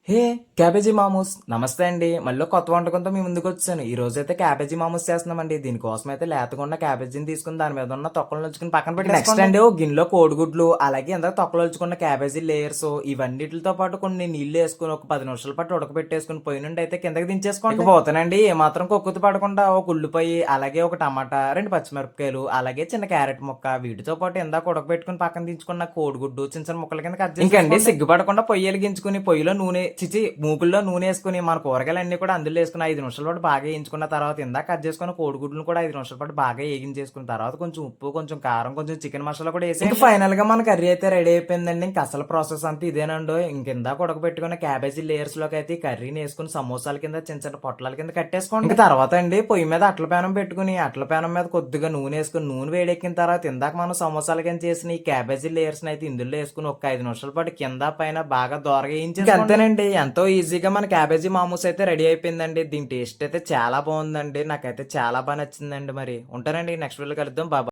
హే cabbage Mamu's నమస్తే అండి. మళ్ళీ కొత్త వంటకంతో మీ ముందుకు వచ్చాను. ఈ రోజు అయితే క్యాబేజీ మామూస్ చేస్తున్నామండి. దీనికోసం అయితే లేతగున్న క్యాబేజీని తీసుకుని దాని మీద ఉన్న తొక్కలు నుంచుకుని పక్కన పెట్టి నెక్స్ట్ అండి ఓ గిన్నెలో కోడిగుడ్లు అలాగే ఎంత తొక్కలు ఉంచుకున్న క్యాబేజీ లేయర్స్ ఇవన్నిటితో పాటు కొన్ని నీళ్లు వేసుకుని ఒక 10 నిమిషాల పాటు ఉడకబెట్టేసుకుని పొయ్యి నుండి అయితే కిందకి దించేసుకోండి. పోతానండి ఏమాత్రం కొక్కుతు పడకుండా ఒక ఉల్లిపాయ అలాగే ఒక టమాటా 2 పచ్చిమిరపకాయలు అలాగే చిన్న క్యారెట్ ముక్క వీటితో పాటు ఇందాక ఉడకబెట్టుకుని పక్కన దించుకున్న కోడిగుడ్డు చిన్న చిన్న ముక్కల కింద కట్ చేసి ఇంకండి సిగ్గుపడకుండా పొయ్యి వెలిగించుకుని పొయ్యిలో నూనె మూకుల్లో నూనె వేసుకుని మన కూరగాయలన్నీ కూడా అందులో వేసుకుని 5 నిమిషాల పాటు బాగా వేయించుకున్న తర్వాత ఇందాక కట్ చేసుకున్న కోడిగుడ్లను కూడా 5 నిమిషాల పాటు బాగా వేగించేసుకున్న తర్వాత కొంచెం ఉప్పు కొంచెం కారం కొంచెం చికెన్ మసాలా కూడా వేసి ఫైనల్ గా మన కర్రీ అయితే రెడీ అయిపోయిందండి. ఇంకా అసలు ప్రాసెస్ అంతా ఇదేనండో. ఇందాక ఉడకబెట్టుకున్న క్యాబేజీ లేయర్స్ లోకి అయితే కర్రీని వేసుకుని సమోసాల కింద చిన్న చిన్న పొట్లాల కింద కట్టేసుకోండి. ఇంకా తర్వాత అండి పొయ్యి మీద అట్ల పేనం పెట్టుకుని అట్ల పేనం మీద కొద్దిగా నూనె వేసుకుని నూనె వేడెక్కిన తర్వాత ఇందాక మనం సమోసాల కింద చేసిన ఈ క్యాబేజీ లేయర్స్ అయితే ఇందులో వేసుకుని ఒక 5 నిమిషాల పాటు కింద పైన బాగా దోరగా వేయించి అంతేనండి. ఎంతో ఈజీగా మన క్యాబేజీ మామూస్ అయితే రెడీ అయిపోయిందండి. దీని టేస్ట్ అయితే చాలా బాగుందండి. నాకైతే చాలా బాగా నచ్చిందండి. మరి ఉంటానండి నెక్స్ట్ వీడియో కలుద్దాం. బాబా.